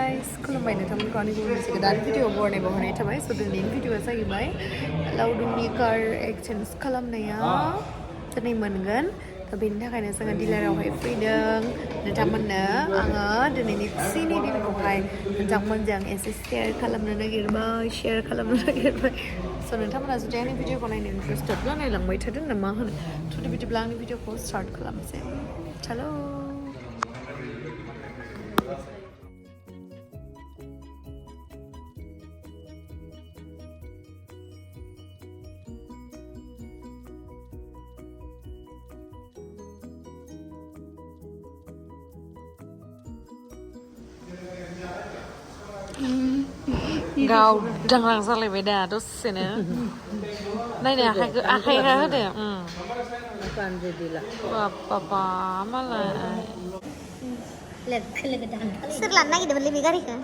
guys, खुलुमबाय नोंथांमोनखौ आंनि गुबुन मोनसे गोदान भिडिअ बरायनाय बावहरनाय थाबाय स' दिनैनि भिडिअआ जाहैबाय लावदुमनि कार एक्सचेन्ज खालामनाया दिनै मोनगोन थ' बेनि थाखायनो जोङो डिलारावहाय फैदों नोंथांमोननो आङो दिनैनि खुसिनि दिनखौहाय नोंथांमोनजों एसे शेयार खालामनो नागिरबाय स' नोंथांमोना जुदि आंनि भिडिअखौ नायनो इन्टारेस्टेडब्ला नायलांबाय थादों ना मा होनो थ' बिदिब्ला आंनि भिडिअखौ स्टार्ट खालामसै चलो गाव दांलां जालायबाय दा दसेनो नायनो आखाइहा होदो बाबा मालाय सोर लानो नागिरदोंमोनलै बे गारिखौ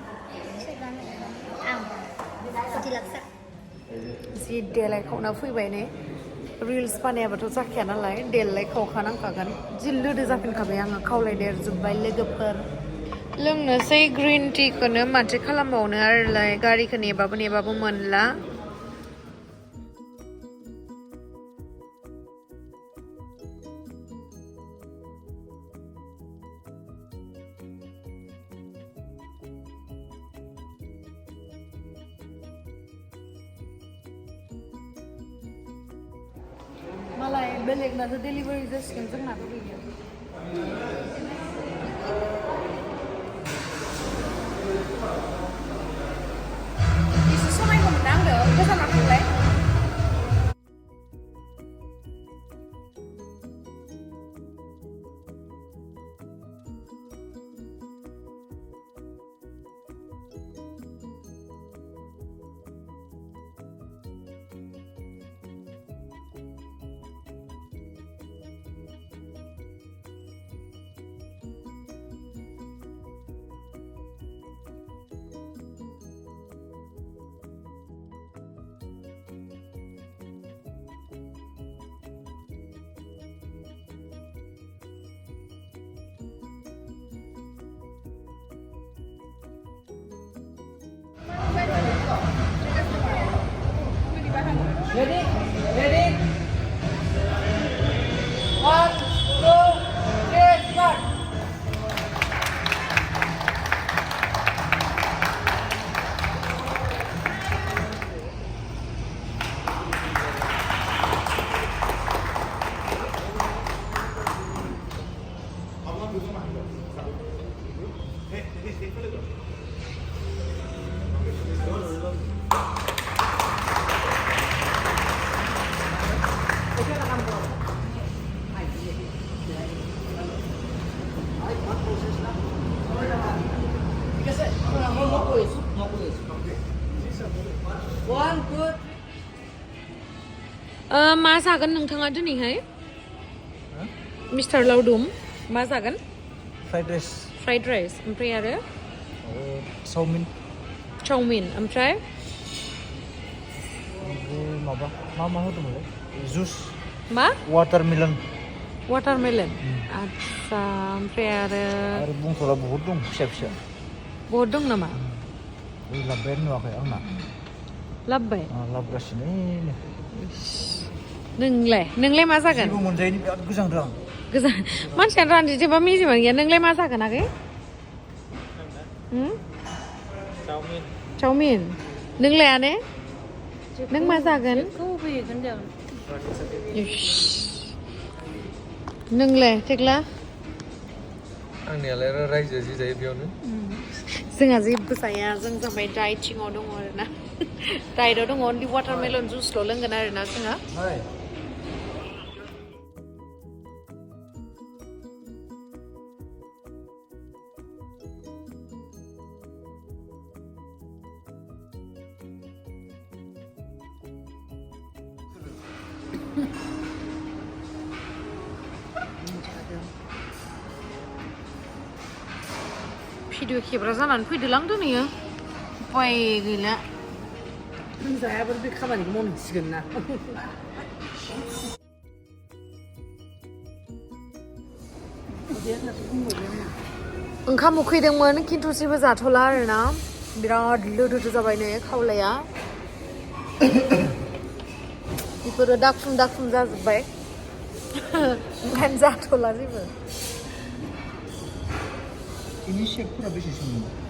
जि देलायखावना फैबाय ने रिल्स बानायाबाथ' जाखाया नालाय देलाय खावखानांखागोन जि लोदो जाफिनखाबाय आङो खावलायदेरजोब्बाय लोगोफोर लोंनोसै ग्रिन टिखौनो माथो खालामबावनो आरोलाय गारिखौ नेबाबो मोनला मालाय बेलेगनाथ' डेलिभारि जासिगोन जोंनाथ' गैया एसे समायगौमोन ना आंनो गोजानाव थांलाय Ready? 1, 2, 3, start! मा जागोन नोंथाङा दिनैहाय मिस्टार लावदुम मा जागोन फ्राइड राइस ओमफ्राय आरो चाउमिन ओमफ्राय माबा मा होदोंमोनलाय जुस मा वाटारमेलन आच्छा ओमफ्राय आरो बुंथ'ला बहुद दं फिसा बहुद दं नामा लाबबायानो नुवाखै आंना लाबबाय लाबगासिनो नोंलाय मा जागोन जेबो मोनजायैनि बिराद गोजांदों आं मानसियानो रानदिजोबा मेजेमानो गैया नोंलाय मा जागोन आगै चाउमिन नोंलायाने नों मा जागोन नोंलाय थेख्ला आंनियालाय रायजो जि जायो बेयावनो जोंहा जेबो जाया जों जाबाय डाइटिंआव दङ आरोना डाइटआव दङ अनलि वाटारमेलन जुसल' लोंगोन आरोना जोंहा भिडिअ खेबग्रा जानानै फैदोलां दिनैयो उपाय गैला जायाबो बे खामानिखौ मावनांसिगोन ना ओंखाम उखैदोंमोन खिन्थु जेबो जाथ'ला आरोना बिराद लोदोदो जाबाय नै खावलाया बेफोरो दाखुम दाखुम जाजोब्बाय ओंखायनो जाथ'ला जेबो ini शेपफोरा बेसे समनि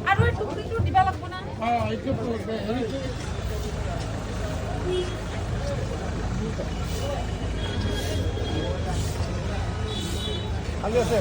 আৰু টুকৰিটো দিবা লাগব না খালি আছে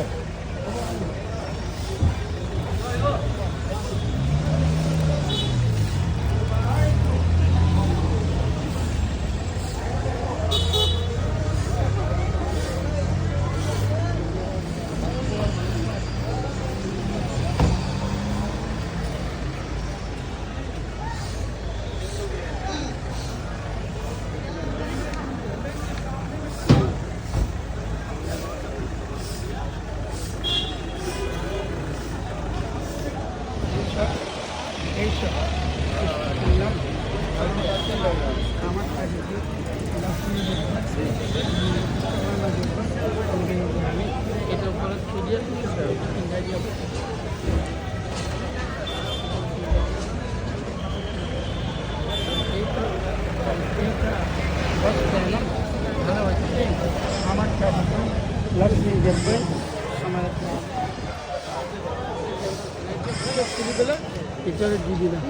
ভিতরে দিয়ে দিলাম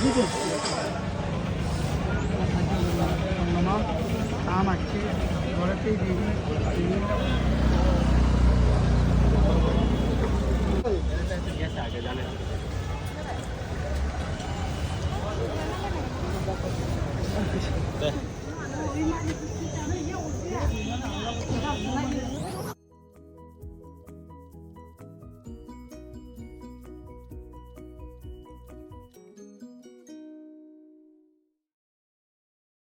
দিবে আম আছে ঘরেতেই দিয়ে দিই